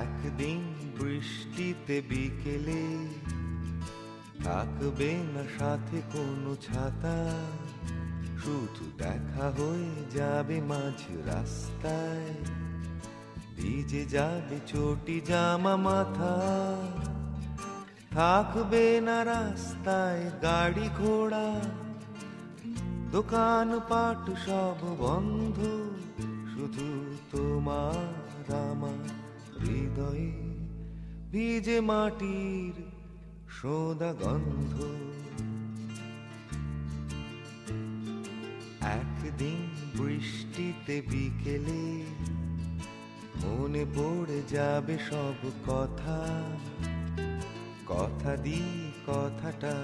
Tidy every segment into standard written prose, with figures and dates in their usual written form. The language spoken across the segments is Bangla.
একদিন বৃষ্টিতে বিকেলে থাকবে না সাথে কোনো ছাতা, শুধু দেখা হয়ে যাবে মাঝ রাস্তায়, ভিজে যাবে চটি জামা মাথা। থাকবে না রাস্তায় গাড়ি ঘোড়া, দোকান পাট সব বন্ধ, শুধু তোমার আমার হৃদয়ে ভিজে মাটির সোদা গন্ধ। একদিন বৃষ্টিতে বিকেলে মনে পড়ে যাবে সব কথা, কথা দিয়ে কথাটা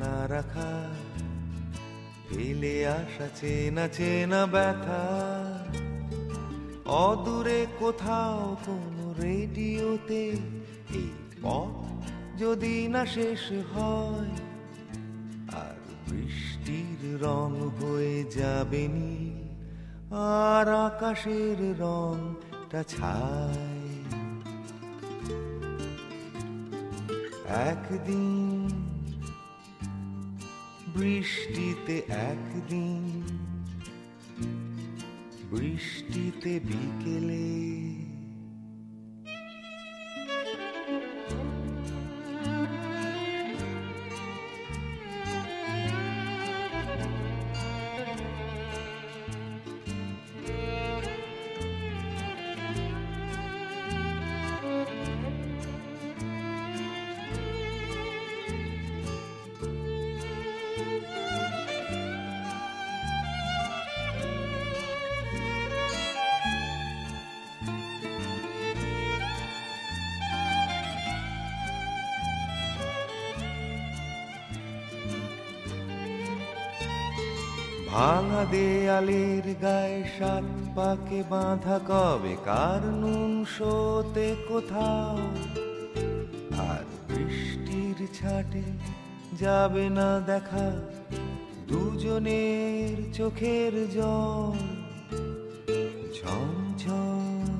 না রাখা, ফেলে আসা চেনা চেনা ব্যথা। অদূরে কোথাও কোনো রেডিওতে এই পথ যদি না শেষ হয়, আর বৃষ্টির রং হয়ে যাবে নীল, আর আকাশের রংটা ছাই। একদিন বৃষ্টিতে, একদিন বৃষ্টিতে বিকেলে। ভাঙা দেয়ালের গায়ে সাত পাকে বাঁধা কবে কার নুন শোতে কোথাও, আর বৃষ্টির ছাটে যাবে না দেখা দুজনের চোখের জল। ঝমঝম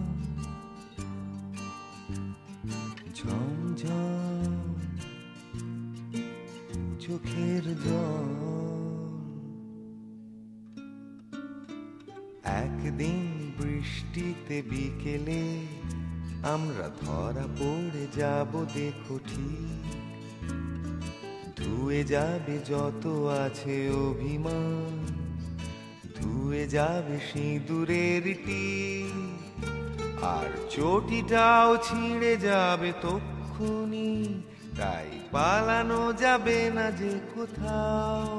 ঝমঝম চোখের জল। একদিন বৃষ্টিতে বিকেলে আমরা ধরা পড়ে যাব দেখো ঠিক, ধুয়ে যাবে যত আছে অভিমান, ধুয়ে যাবে সিঁদুরের টিপ, আর চটিটাও ছিঁড়ে যাবে তক্ষুনি, তাই পালানো যাবে না যে কোথাও।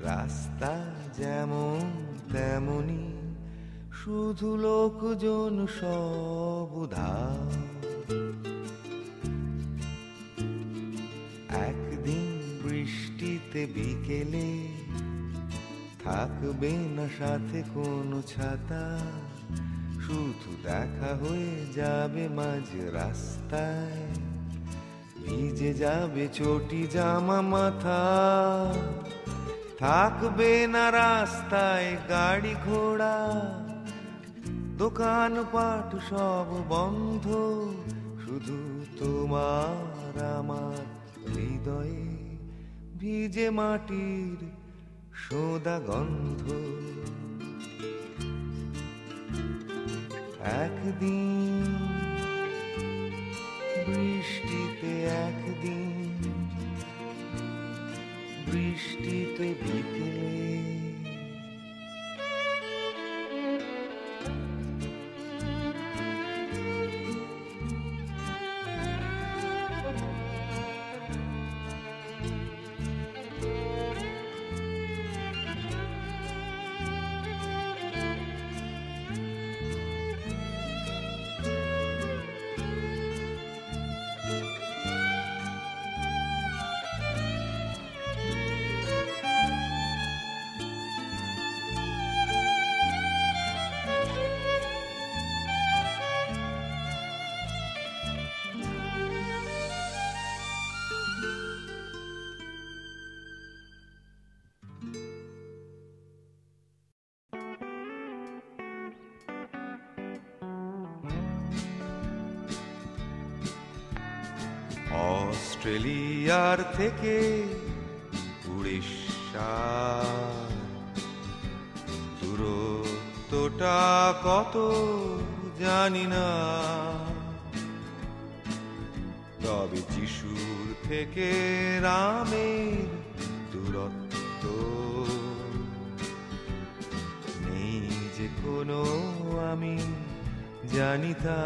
রাস্তা যেমন তেমনি, শুধু লোকজন সব উধাও। একদিন বৃষ্টিতে বিকেলে থাকবে না সাথে কোনো ছাতা, শুধু দেখা হয়ে যাবে মাঝ রাস্তায়, ভিজে যাবে চটি জামা মাথা। থাকবে না রাস্তায় গাড়ি ঘোড়া, দোকান পাট সব বন্ধ, শুধু তোমার আমার হৃদয়ে ভিজে মাটির সোদা গন্ধ। একদিন বৃষ্টিতে, একদিন বৃষ্টিতে বিকেলে। অস্ট্রেলিয়ার থেকে উড়িষ্যা, দূরত্বটা কত জানি না, তবে যিশুর থেকে রামের দূরত্ব নেই যে কোনো আমি জানি তা।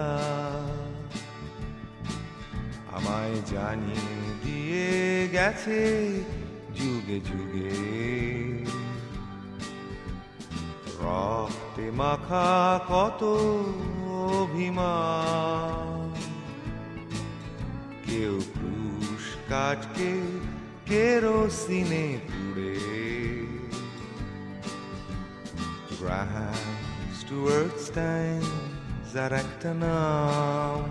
আমায় জানিয়ে দিয়ে গেছে যুগে যুগে, রক্তে মাখা কত অভিমান। কেউ ক্রুশ কাটকে কেরোসিনে পুড়ে, গ্রাহাম স্টুয়ার্ট স্টাইনস আর একটা নাম।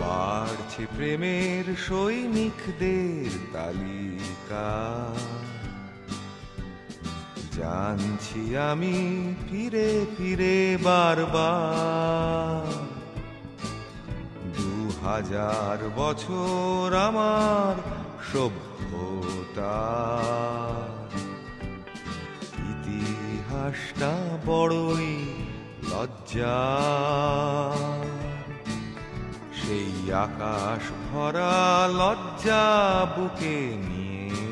বাড়ছে প্রেমের সৈনিকদের তালিকা, জানছি আমি ফিরে ফিরে বারবার। 2000 বছর আমার সভ্যতা, ইতিহাসটা বড়ই লজ্জা। সেই আকাশ ভরা লজ্জা বুকে নিয়ে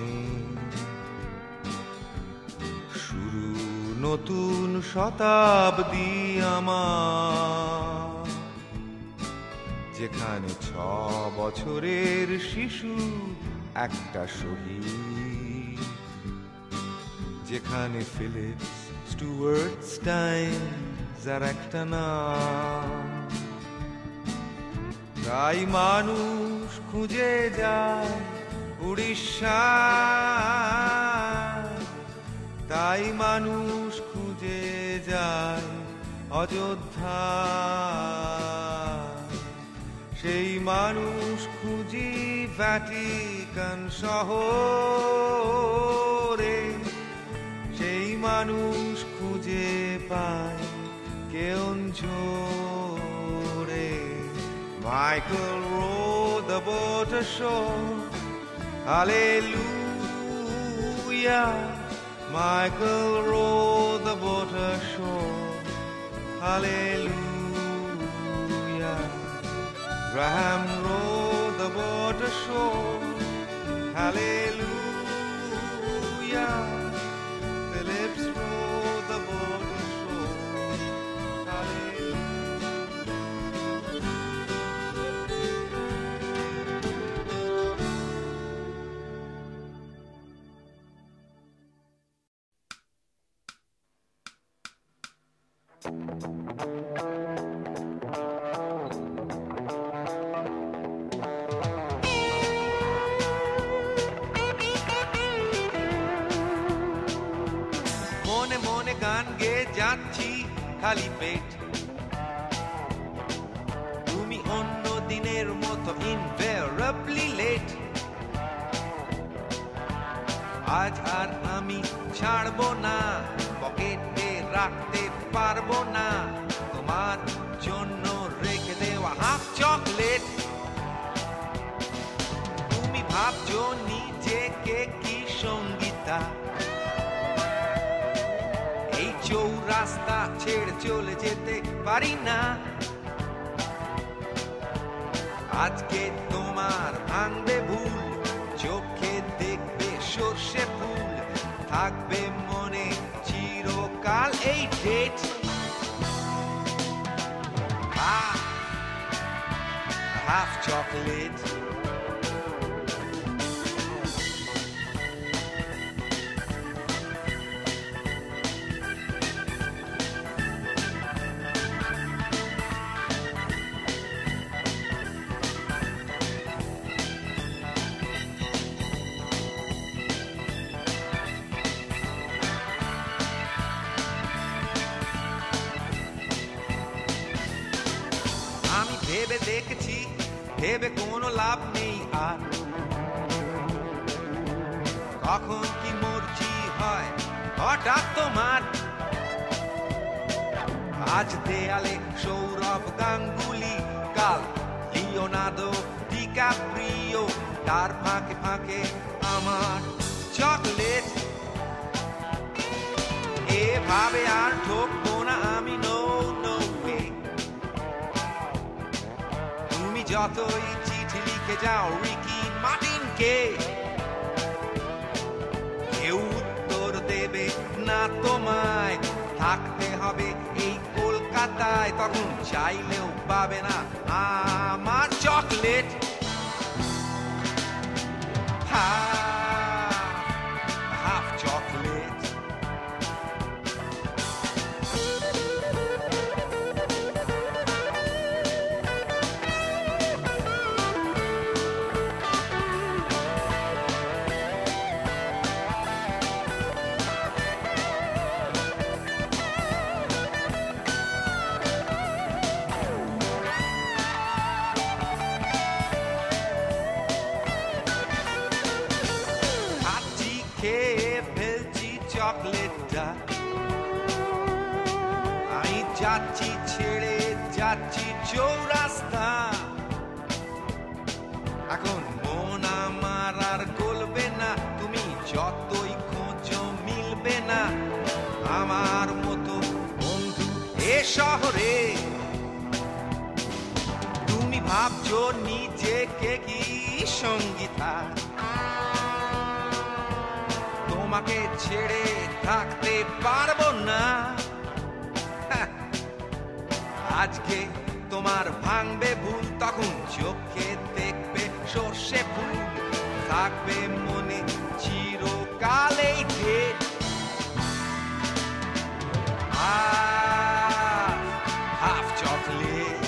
শুরু নতুন শতাব্দী আমার, যেখানে 6 বছরের শিশু একটা শহীদ, যেখানে ফিলিপস স্টুয়ার্ট স্টাইনস আর একটা নাম। তাই মানুষ খুঁজে যায় উড়িষ্যা, তাই মানুষ খুঁজে যায় অযোধ্যা। সেই মানুষ খুঁজি ভ্যাটিকান শহরে, সেই মানুষ খুঁজে পায় কেওনঝড়ে। Michael rowed the boat ashore, hallelujah. Michael rowed the boat ashore, hallelujah. Graham rowed the boat ashore, hallelujah. Phillips rowed the boat ashore, hallelujah. মনে মনে গান গেয়ে যাচ্ছি খালি পেট, তুমি অন্য দিনের মতো ইনভেরিয়েবলি লেট। আজ আর আমি ছাড়বো না, পকেটে রাখতে পারবো না তোমার জন্য রেখে দেওয়া হাফ চকলেট। তুমি ভাবছো নিজেকে কি সঙ্গীতা, এই চৌরাস্তা ছেড়ে চলে যেতে পারি না। আজকে তোমার ভাঙবে ভুল, চোখে দেখবে সর্ষে ফুল, থাকবে মনে চিরকাল এই ডেট। Half chocolate. ভেবে কোনো লাভ নেই আর কখন কি মর্জি হয় হঠাৎ তোমার আজ দেয়ালে সৌরভ গাঙ্গুলি কাল লিওনার্দো ডিক্যাপ্রিও তার ফাঁকে ফাঁকে আমার চকলেট এভাবে আর ঠকবো না আমি নো নো ওয়ে তুমি যতই চিঠি লিখে যাও রিকি মার্টিনকে কেউ উত্তর দেবে না তোমায় থাকতে হবে এই কলকাতায় তখন চাইলেও পাবে না আমার চকলেট হাফ চকলেট চকলেটটা আমি যাচ্ছি ছেড়ে যাচ্ছি চৌরাস্তা এখন মন আমার আর গলবে না তুমি যতই খোঁজো মিলবে না আমার মতো বন্ধু এ শহরে তুমি ভাবছো নিজেকে কি সঙ্গীতা তোমাকে ছেড়ে থাকতে পারবো না আজকে তোমার ভাঙবে ভুল তখন চোখে দেখবে সর্ষে ফুল থাকবে মনে চিরকালেই ঢের হাফ চকলেট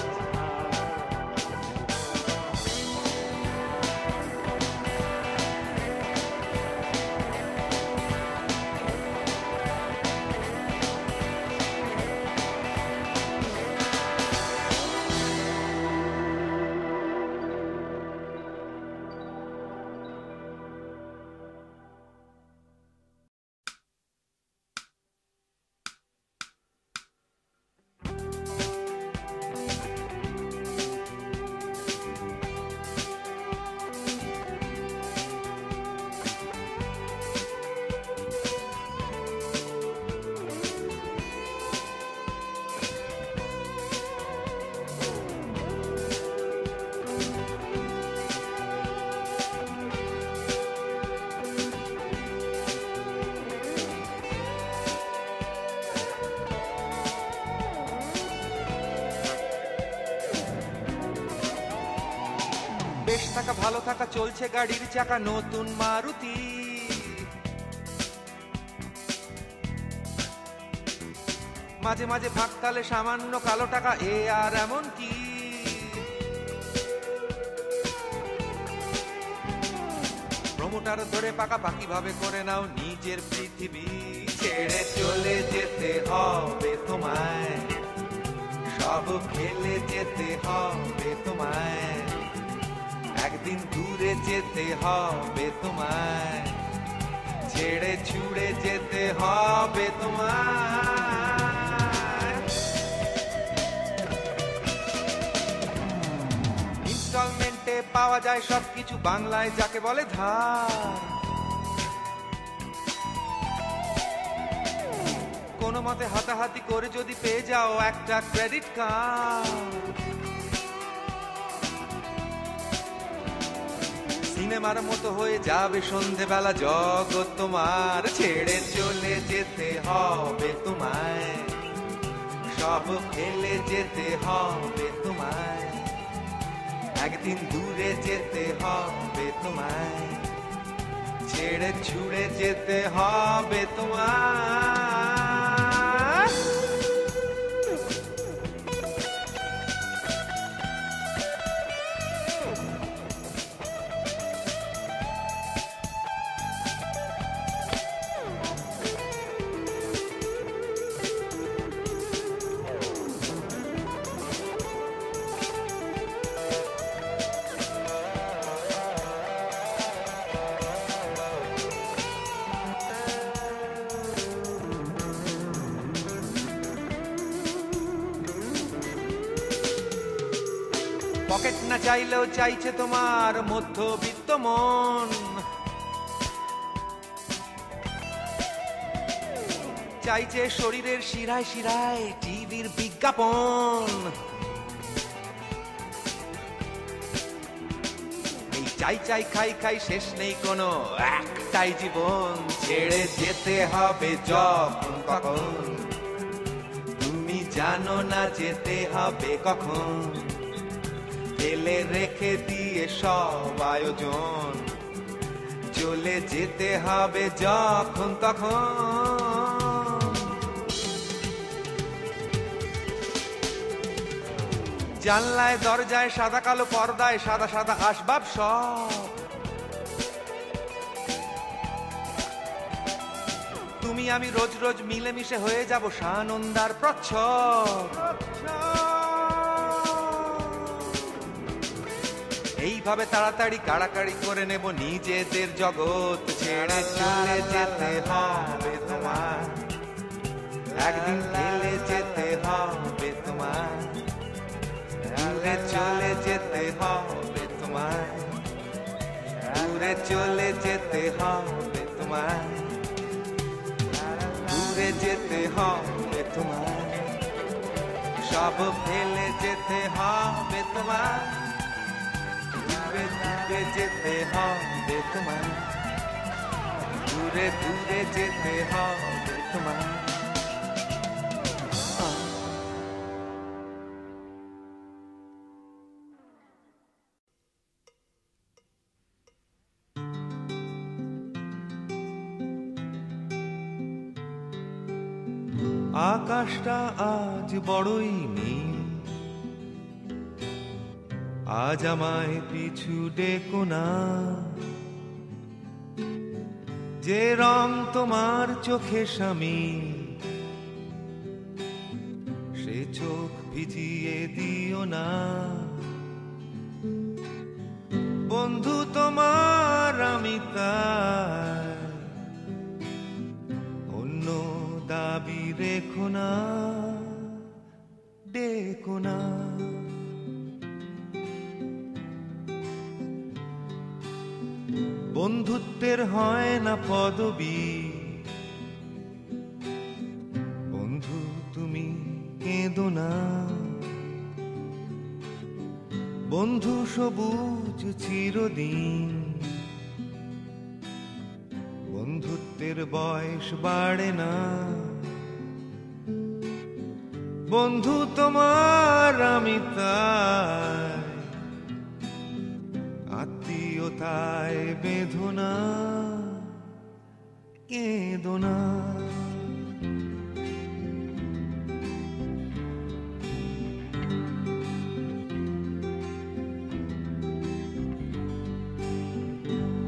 বেশ থাকা ভালো থাকা চলছে গাড়ির চাকা নতুন মারুতি মাঝে মাঝে ফাঁকতালে সামান্য কালো টাকা এ আর এমন কি প্রমোটার ধরে পাকাপাকি ভাবে করে নাও নিজের পৃথিবী ছেড়ে চলে যেতে হবে তোমায় সব ফেলে যেতে হবে তোমায় একদিন দূরে যেতে হবে তোমায় ছেড়ে ছুড়ে যেতে হবে তোমায় ইনস্টলমেন্টে পাওয়া যায় সবকিছু বাংলায় যাকে বলে ধার কোনো মতে হাতাহাতি করে যদি পেয়ে যাও একটা ক্রেডিট কার্ড সিনেমার মতো হয়ে যাবে সন্ধেবেলা জগৎ তোমার ছেড়ে চলে যেতে হবে তোমায় সব ফেলে যেতে হবে তোমায় একদিন দূরে যেতে হবে তোমায় ছেড়ে ছুড়ে যেতে হবে তোমায় রকেট না চাইলেও চাইছে তোমার মধ্যবিত্ত মন। চাইছে শরীরের শিরায় শিরায় টিভির বিজ্ঞাপন। এই চাই চাই খাই খাই শেষ নেই কোনো, একটাই জীবন, ছেড়ে যেতে হবে যখন তখন। তুমি জানো না যেতে হবে কখন, ফেলে রেখে দিয়ে সব আয়োজন, চলে যেতে হবে যখন তখন। জানলায় দরজায় সাদা কালো পর্দায় সাদা সাদা আসবাব সব। তুমি আমি রোজ রোজ মিলেমিশে হয়ে যাব সানন্দার প্রচ্ছদ। এইভাবে তাড়াতাড়ি কাড়াকাড়ি করে নেব নিজেদের জগৎ ছেড়ে। চলে যেতে হবে তোমার, একদিন ফেলে যেতে হবে তোমার, দূরে চলে যেতে হবে তোমার, দূরে চলে যেতে হবে তোমার, দূরে যেতে হবে তোমার, সব ফেলে যেতে হবে তোমার, দূরে দূরে যেতে হবে তোমার, দূরে দূরে যেতে হবে তোমার। আকাশটা আজ বড়ই নীল, আজ আমায় পিছু ডেকো না। যে রং তোমার চোখে শামিল, সে চোখ ভিজিয়ে দিও না। বন্ধু তোমার আমি তাই, অন্য দাবি রেখো না, ডেকো না। বন্ধুত্বের হয় না পদবী, বন্ধু তুমি কেঁদো না। বন্ধু সবুজ চিরদিন, বন্ধুত্বের বয়স বাড়ে না। বন্ধু তোমার আমি তাই, আত্মীয়তায় বেঁধো না, কেঁদো না।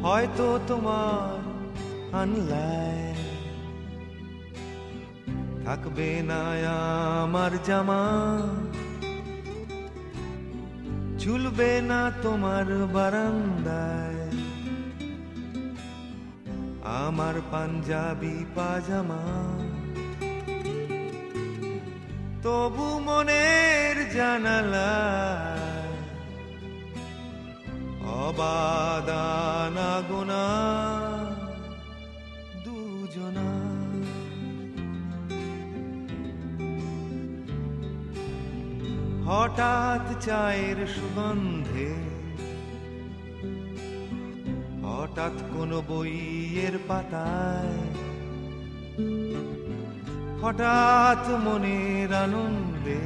হয়তো তোমার আনলায় থাকবে না আমার জামা, ঝুলবে না তোমার বারান্দায় আমার পাঞ্জাবি পাজামা। তবু মনের জানালায় অবাদানা গোনা দুজনা। হঠাৎ চায়ের সুগন্ধে, হঠাৎ কোনো বইয়ের পাতায়, হঠাৎ মনের আনন্দে,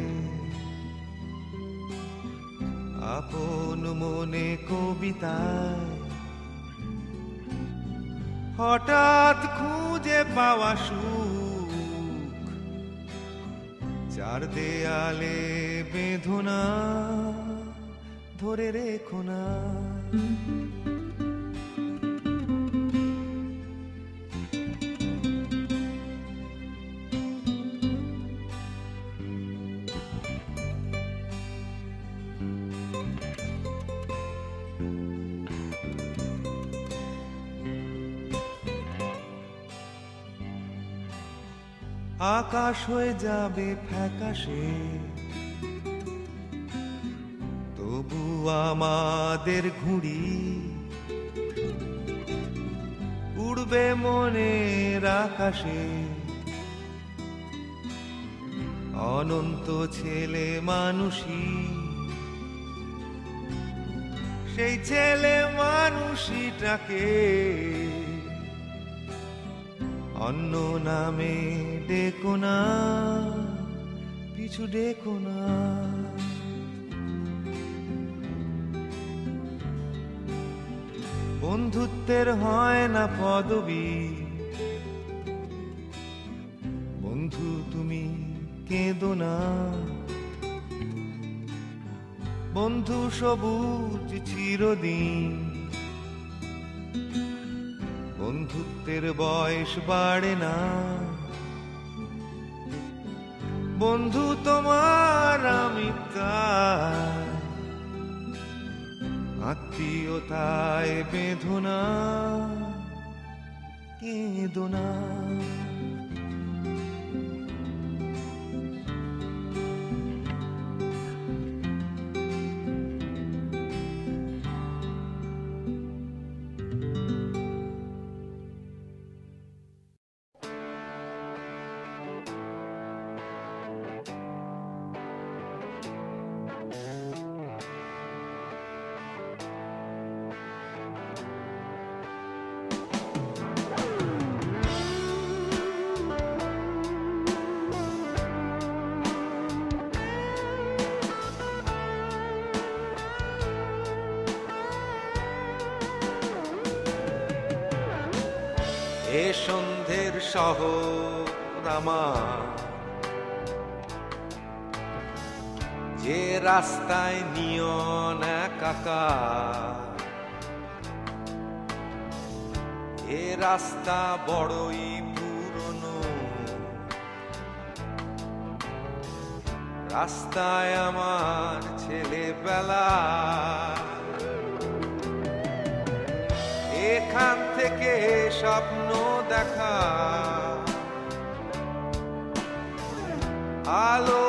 আপন মনে কবিতায়, হঠাৎ খুঁজে পাওয়া সুখ চার দেয়ালে বেঁধো না, ধরে রেখো না। আকাশ হয়ে যাবে ফ্যাকাশে, তবু আমাদের ঘুড়ি উড়বে মনের আকাশে, অনন্ত ছেলে মানুষই, সেই ছেলে মানুষটাকে অন্য নামে ডেকো না, পিছু ডেকো না। বন্ধুত্বের হয় না পদবী, বন্ধু তুমি কেঁদো না। বন্ধু সবুজ চিরদিন, বন্ধুত্বের বয়স বাড়ে না। বন্ধু তোমার আমি তাই, আত্মীয়তায় বেঁধো না, কেঁদো না। এ সন্ধ্যের শহর আমার, যে রাস্তায় নিয়ন একাকার, এ রাস্তা বড়ই পুরনো। রাস্তায় আমার ছেলেবেলা, এখান থেকে স্বপ্ন দেখা, আলো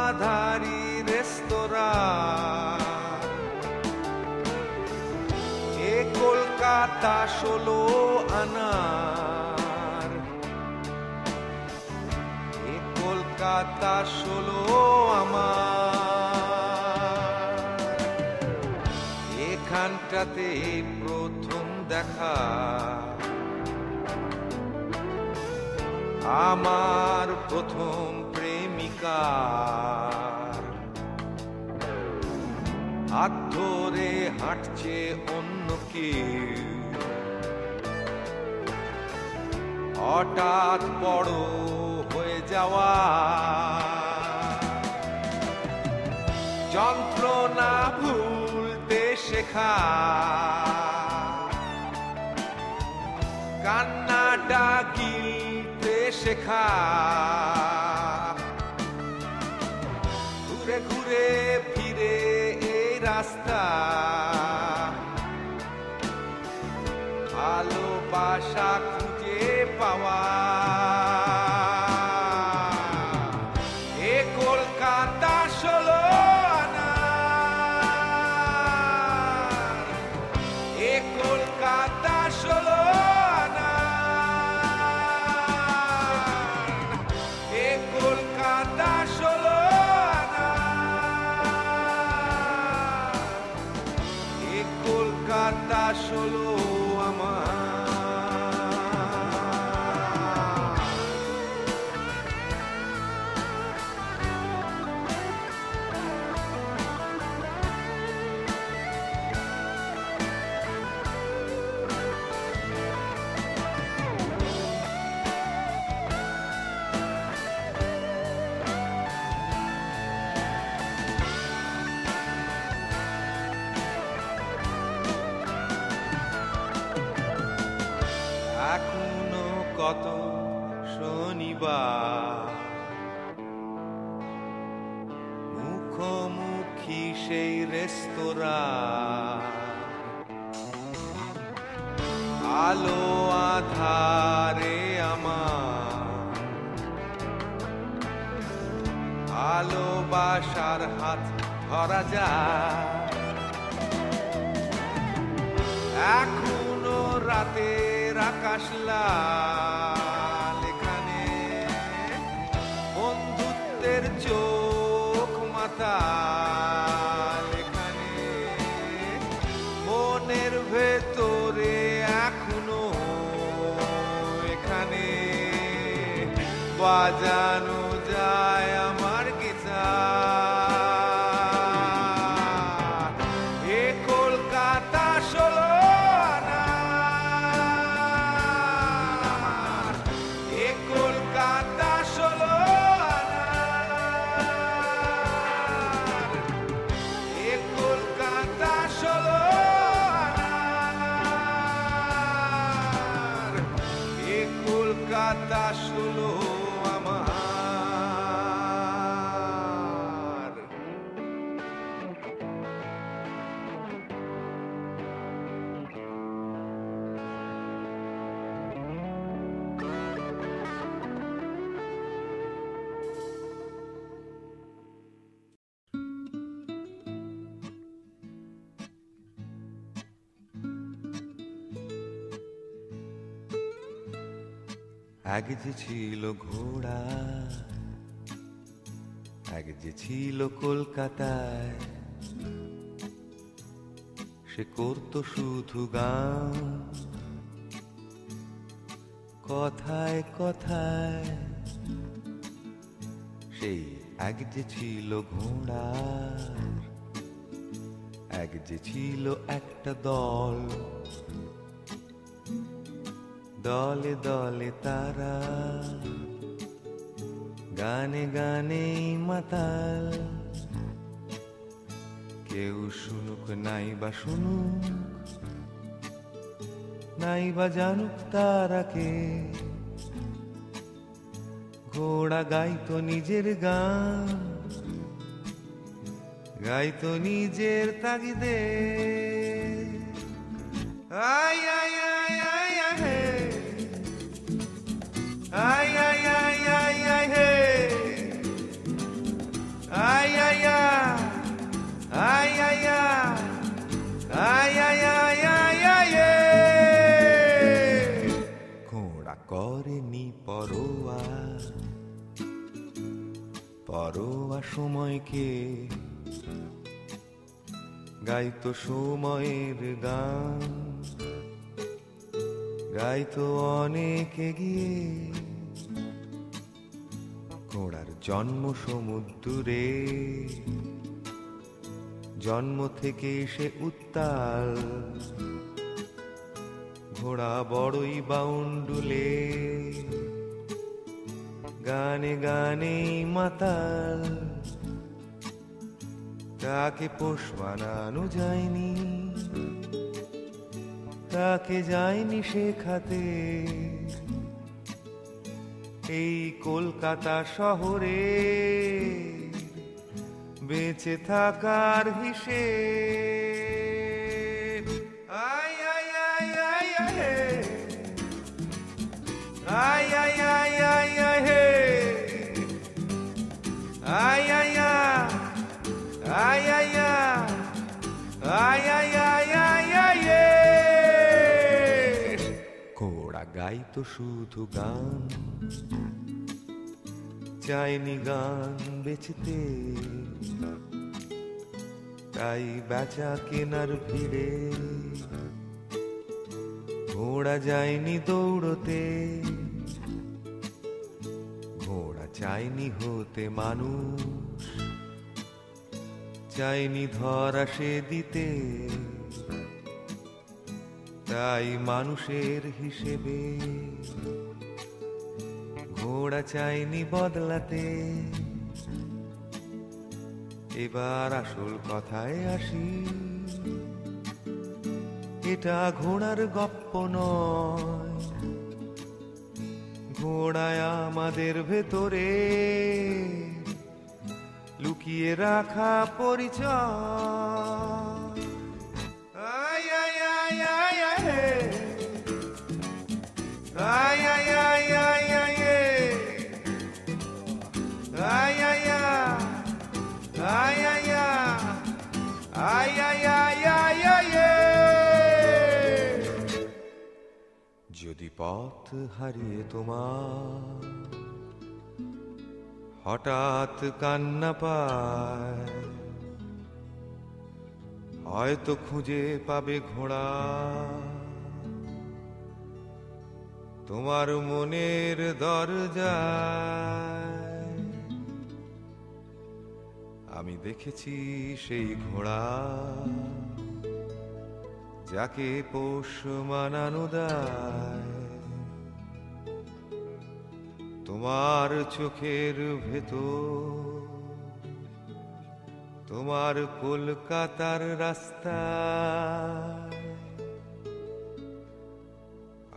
আধারি রেস্তোরাঁ, এ কলকাতা 16 আনার, এ কলকাতা 16 আমার। এখানটাতে প্রথম দেখা আমার প্রথম প্রেমিকার, হাত ধরে হাঁটছে অন্য কেউ, হঠাৎ বড় হয়ে যাওয়া, যন্ত্রণা ভুলতে শেখা, কান্নাটা গিলতে শেখা, ঘুরে ঘুরে ফিরে এই রাস্তা, ভালোবাসা খুঁজে পাওয়া। এ কলকাতা 16 আনার, এ কলকাতা 16 আনার, এ কলকাতা 16 আনার, এ কলকাতা 16 আমার। এখনো কত শনিবার মুখোমুখি সেই রেস্তোরাঁ, আলো আধারে আমার ভালোবাসার হাত ধরা যায়। এখনো রাতের আকাশ লাল এখানে বন্ধুত্বের চোখ মাতাল এখানে মনের ভেতরে এখনো এখানে বাজানো যায় আমার গিটার এ কলকাতা 16 আনা এ কলকাতা 16 আনা এ কলকাতা 16 আনা এ কলকাতা 16 আগে যে ছিল ঘোড়া আগে যে ছিল কলকাতায় সে করতো শুধু গান কথায় কথায় সেই আগে যে ছিল ঘোড়া আগে যে ছিল একটা দল দলে দলে তারা গানে গানে মাতাল কেউ শুনুক নাই বা শুনুক নাই বা জানুক তারা কে ঘোড়া গাইতো নিজের গান গাইতো নিজের তাগিদে আয় আয় আয় আয় আয় হে আয় আয় আয় আয় আয় হে আয় আয় আয় আয় আয় আয় আয় আয় আয় ঘোড়া করেনি পরোয়া পরোয়া সময়কে গাইতো সময়ের গান গাইতো অনেক এগিয়ে ঘোড়ার জন্ম সমুদ্রে জন্ম থেকে সে উত্তাল ঘোড়া বড়ই বাউন্ডুলে গানে গানে মাতাল তাকে পোষ মানানো যায়নি তাকে যায়নি শেখাতে এই কলকাতা শহরে বেঁচে থাকার হিসেব আয় আয় আয় আয় আয় আয় আয় আয় আয় আয় হে আয় আয় আয় আয় আয় আয় আয় আয় আয় ঘোড়া গাইতো শুধু গান চাইনি গান বেচতে তাই বেচা কেনার ভিড়ে ঘোড়া যায়নি দৌড়তে ঘোড়া চাইনি হতে মানুষ চাইনি ধরা সে দিতে তাই মানুষের হিসেবে ঘোড়া চাইনি বদলাতে এবার আসল কথায় আসি এটা ঘোড়ার গপ্প নয় ঘোড়ায় আমাদের ভেতরে লুকিয়ে রাখা পরিচয় আয় আয় আয় আয় আয় হে আয় আয় আয় আয় আয় আয় আয় আয় আয় আয় আয় আয় আয় আয় যদি পথ হারিয়ে তোমার হঠাৎ কান্না পায়, হয়তো খুঁজে পাবে ঘোড়া তোমার মনের দরজায়। আমি দেখেছি সেই ঘোড়া যাকে পোষ মানানো দায়, তোমার চোখের ভেতর তোমার কলকাতার রাস্তা।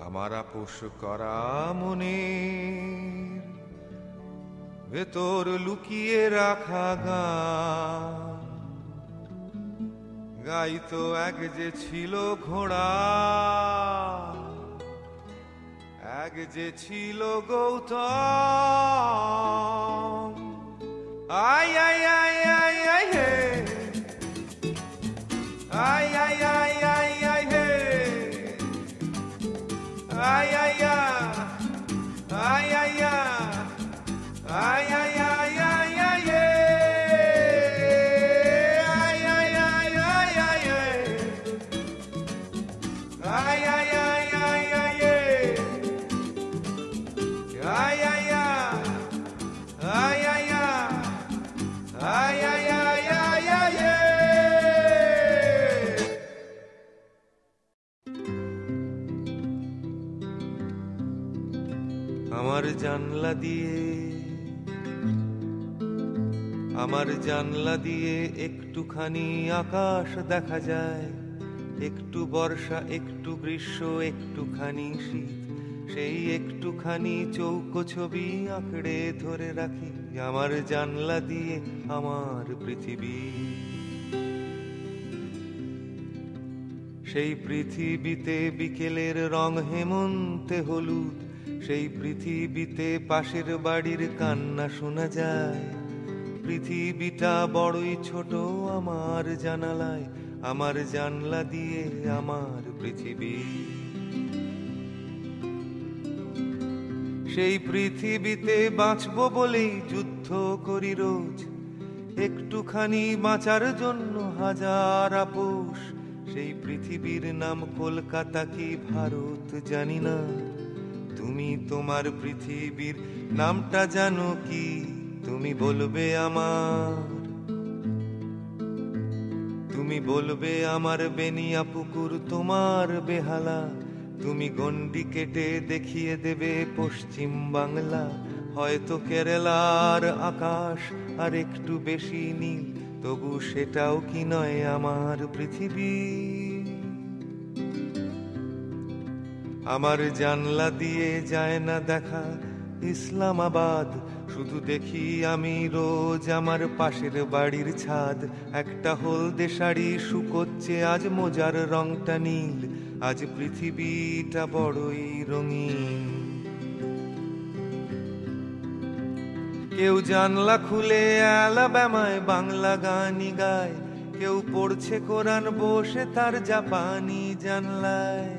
আমার আপোষ করা মনের ভেতর লুকিয়ে রাখা গান গাইতো এক যে ছিল ঘোড়া, এক যে ছিল গৌতম। আই আই আই আই আই হে, আই আই আই আই আই হে, আই আই আই আই আই আই আই আই আই আই হে, আই আই আই আই আই আই আই আই আই আই হে, আই আই আই আই আই আই আই আই আই আই হে। আমার জানলা দিয়ে একটুখানি আকাশ দেখা যায়, একটু বর্ষা একটু গ্রীষ্ম একটুখানি শীত, সেই একটুখানি চৌকো ছবি আঁকড়ে ধরে রাখি আমার জানলা দিয়ে আমার পৃথিবী। সেই পৃথিবীতে বিকেলের রং হেমন্তে হলুদ, সেই পৃথিবীতে পাশের বাড়ির কান্না শোনা যায়। পৃথিবীটা বড়ই ছোট আমার জানালায়, আমার জানলা দিয়ে আমার পৃথিবী। সেই পৃথিবীতে বাঁচবো বলেই যুদ্ধ করি রোজ, একটুখানি বাঁচার জন্য হাজার আপোষ। সেই পৃথিবীর নাম কলকাতা কি ভারত জানি না, তুমি তোমার পৃথিবীর নামটা জানো কি? তুমি বলবে আমার বেনিয়া পুকুর তোমার বেহালা, তুমি গন্ডি কেটে দেখিয়ে দেবে পশ্চিম বাংলা। হয়তো কেরালার আকাশ আর একটু বেশি নীল, তবু সেটাও কি নয় আমার পৃথিবী। আমার জানলা দিয়ে যায় না দেখা ইসলামাবাদ, শুধু দেখি আমি রোজ আমার পাশের বাড়ির ছাদ। একটা হলদে শাড়ি শুকোচ্ছে, আজ মোজার রংটা নীল, আজ পৃথিবীটা বড়ই রঙিন। কেউ জানলা খুলে অ্যালাবামায় বাংলা গানই গায়, কেউ পড়ছে কোরআন বসে তার জাপানি জানলায়।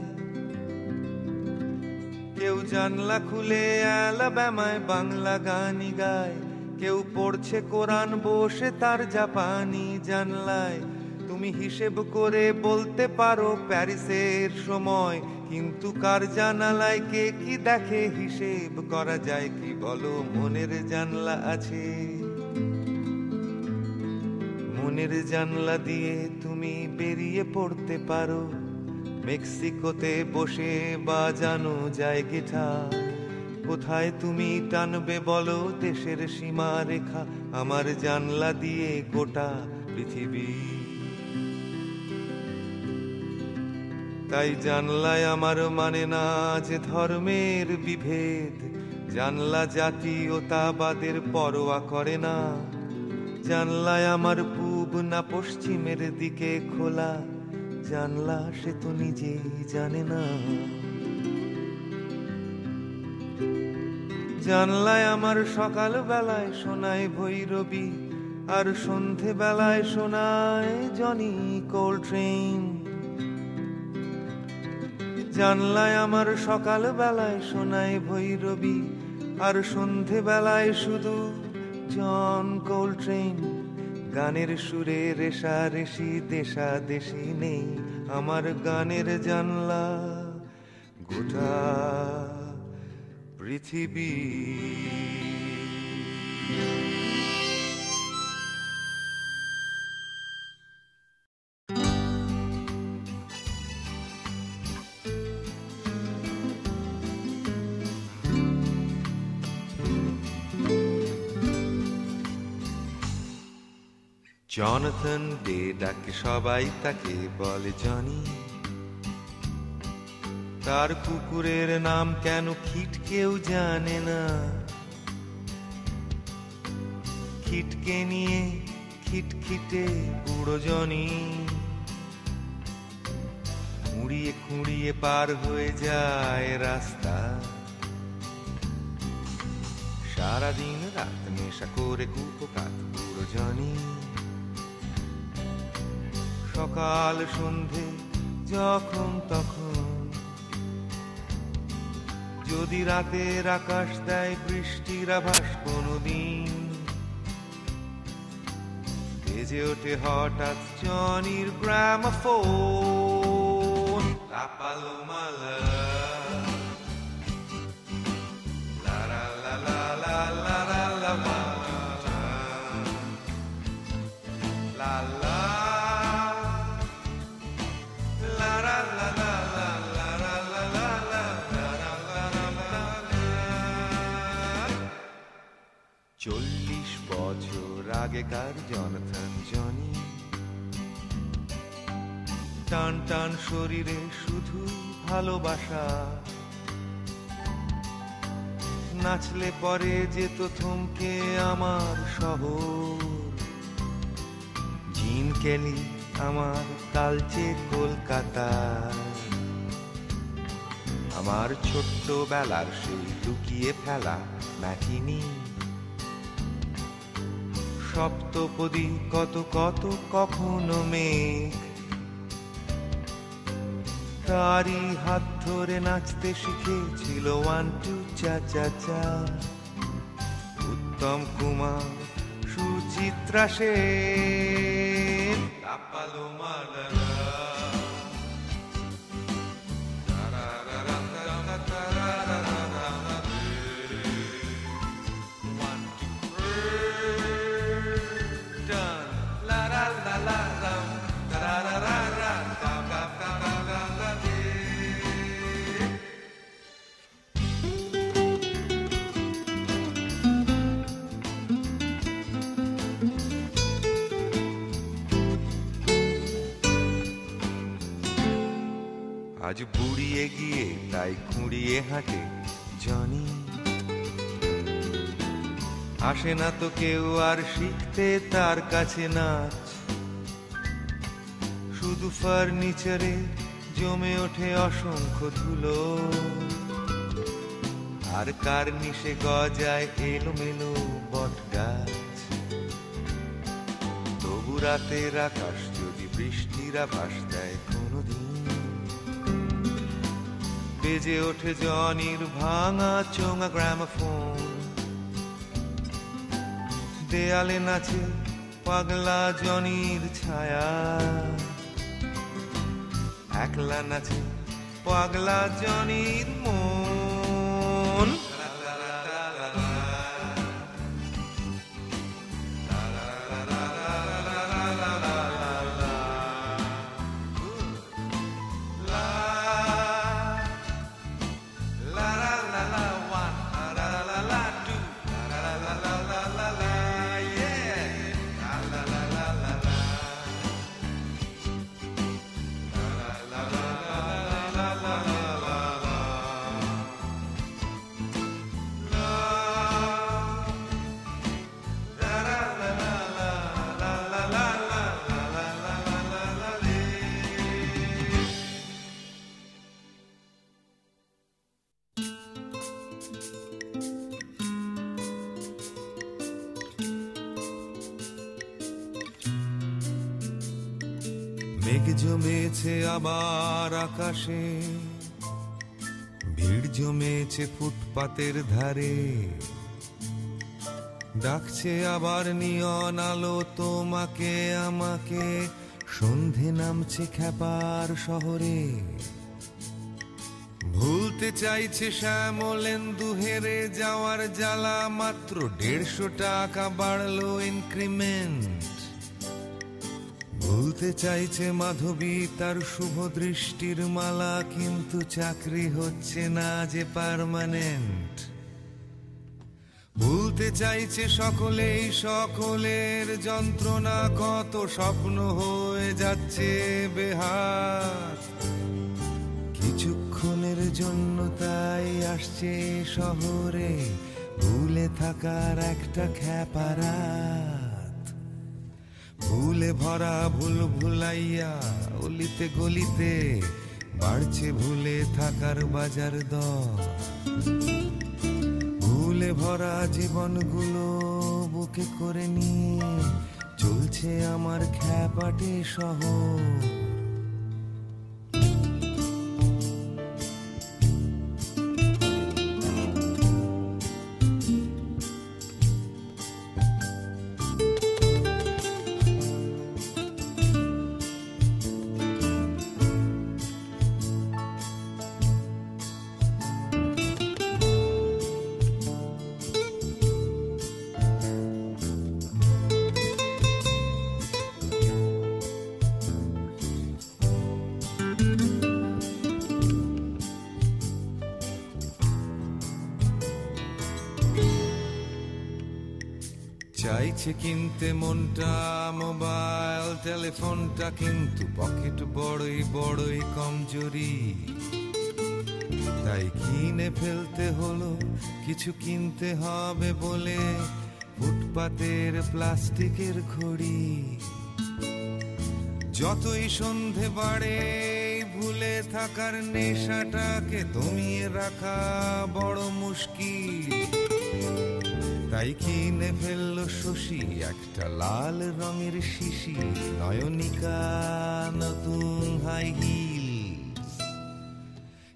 কেউ জানলা খুলে অ্যালাবামায় বাংলা গানই গায়, কেউ পড়ছে কোরআন বসে তার জাপানি জানলায়। তুমি হিসেব করে বলতে পারো প্যারিসের সময়, কিন্তু কার জানালায় কে কি দেখে হিসেব করা যায় কি বলো? মনের জানলা আছে, মনের জানলা দিয়ে তুমি বেরিয়ে পড়তে পারো। মেক্সিকোতে বসে বাজানো যায় গিটার, কোথায় তুমি টানবে বলো দেশের সীমা রেখা? আমার জানলা দিয়ে গোটা পৃথিবী। তাই জানলায় আমার মানে না যে ধর্মের বিভেদ, জানলা জাতীয়তাবাদের পরোয়া করে না। জানলায় আমার পূব না পশ্চিমের দিকে খোলা, জানলা সে তো নিজেই জানে না। জানলায় আমার সকাল বেলায় শোনায় ভৈরবী, আর সন্ধে বেলায় শোনায় জনি কোলট্রেন। জানলায় আমার সকাল বেলায় শোনায় ভৈরবী, আর সন্ধে বেলায় শুধু জন কোলট্রেন। গানের সুরে রেশারেশি দেশাদেশি নেই, আমার গানের জানলা গোটা পৃথিবী। জনথন ডে ডাকে সবাই তাকে বলে জনি, তার কুকুরের নাম কেন খিট কেউ জানে না। খিটকে নিয়ে খিটখিটে বুড়ো জনি খুঁড়িয়ে খুঁড়িয়ে পার হয়ে যায় রাস্তা। সারাদিন রাত নেশা করে কুপোকাত বুড়ো জনি। সকাল সন্ধে যখন তখন যদি রাতের আকাশ দেয় বৃষ্টির আভাস কোনদিন, বেজে ওঠে হঠাৎ জনির gramophone. La paloma la la la la la la la la la la চল্লিশ বছর আগেকার জনথন জনি, টান টান শরীরে শুধু ভালোবাসা। নাচলে পরে যেত থমকে আমার শহর, জিন কেলি আমার কালচে কলকাতা। আমার ছোট্ট বেলার সেই লুকিয়ে ফেলা ম্যাটিনি, সপ্তপদী কত কত কখনো মেঘ। তারই হাত ধরে নাচতে শিখেছিল 1 2 চা চা চা Uttam Kumar, Suchitra Sen. La paloma la la আজ বুড়িয়ে গিয়ে তাই খুঁড়িয়ে হাঁটে জনি। আসে না তো কেউ আর শিখতে তার কাছে নাচ, শুধু ফার্নিচারে জমে ওঠে অসংখ্য ধুলো। আর কার্নিশে গজায় এলোমেলো বট গাছ। তবু রাতের আকাশ যদি বৃষ্টির আভাস দেয় কোনদিন, বেজে ওঠে জনির ভাঙা চোঙা গ্রামোফোন। দেয়ালে নাচে পাগলা জনির ছায়া, একলা নাচে পাগলা জনির মন। মেঘ জমেছে আবার আকাশে, ভিড় জমেছে ফুটপাতের ধারে, ডাকছে আবার নিয়ন আলো তোমাকে আমাকে, সন্ধে নামছে খ্যাপার শহরে। ভুলতে চাইছে শ্যামলেন্দু হেরে যাওয়ার জ্বালা, মাত্র 150 টাকা বাড়লো ইনক্রিমেন্ট। ভুলতে চাইছে মাধবী তার শুভ দৃষ্টির মালা, কিন্তু চাকরি হচ্ছে না যে পার্মানেন্ট। ভুলতে চাইছে সকলেই সকলের যন্ত্রণা, কত স্বপ্ন হয়ে যাচ্ছে বেহাত। কিছুক্ষণের জন্য তাই আসছে শহরে, ভুলে থাকার একটা খ্যাপারাত। ভুলে ভরা ভুল ভুলাইয়া অলিতে গলিতে, বাড়ছে ভুলে থাকার বাজার দর। ভুলে ভরা জীবনগুলো বুকে করে নিয়ে চলছে আমার খ্যাপাটে শহর। চাইছে কিনতে মনটা মোবাইল টেলিফোনটা, কিন্তু পকেট বড়ই বড়ই কমজোরি। তাই কিনে ফেলতে হলো কিছু কিনতে হবে বলে, ফুটপাতের প্লাস্টিকের ঘড়ি। যতই সন্ধে বাড়ে ভুলে থাকার নেশাটাকে দমিয়ে রাখা বড় মুশকিল। তাই কিনে ফেললো শশী একটা লাল রঙের শিশি, নয়নিকা নতুন হাই হিল।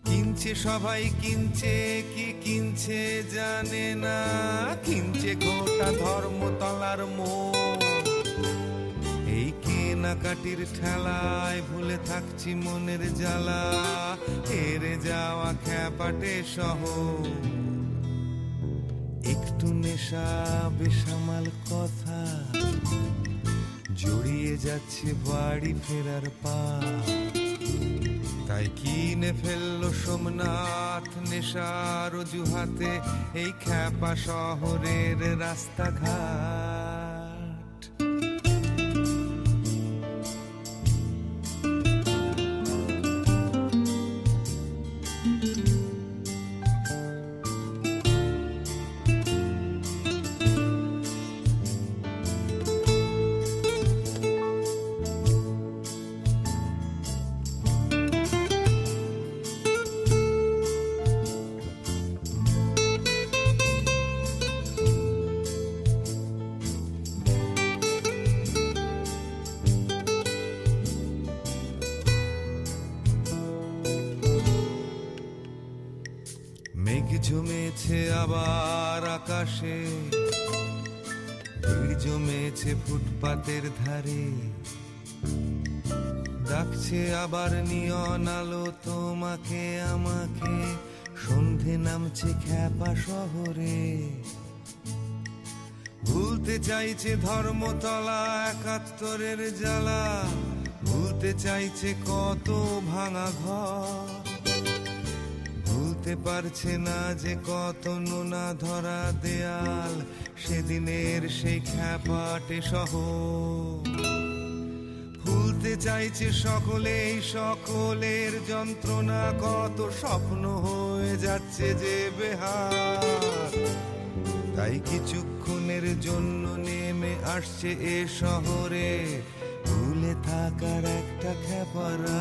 কিনছে সবাই কিনছে, কি কিনছে জানে না, কিনছে গোটা ধর্মতলার মোড়। এই কেনাকাটির ঠেলায় ভুলে থাকছি মনের জ্বালা, হেরে যাওয়া খ্যাপাটে শহর। একটু নেশা বেসামাল কথা জড়িয়ে যাচ্ছে বাড়ি ফেরার পা। তাই কিনে ফেললো সোমনাথ নেশার অজুহাতে এই খ্যাপা শহরের রাস্তাঘাট। মেঘ জমেছে আবার আকাশে, ভিড় জমেছে ফুটপাতের ধারে, ডাকছে আবার নিয়ন আলো তোমাকে আমাকে, সন্ধে নামছে খ্যাপা শহরে। ভুলতে চাইছে ধর্মতলা ৭১-এর জ্বালা, ভুলতে চাইছে কত ভাঙা ঘর। ভুলতে পারছে না যে কত নোনা ধরা দেয়াল, সেদিনের সেই খ্যাপাটে শহর। ভুলতে চাইছে সকলেই সকলের যন্ত্রণা, কত স্বপ্ন হয়ে যাচ্ছে যে বেহাত। তাই কিছুক্ষণের জন্য নেমে আসছে এ শহরে, ভুলে থাকার একটা খ্যাপারা।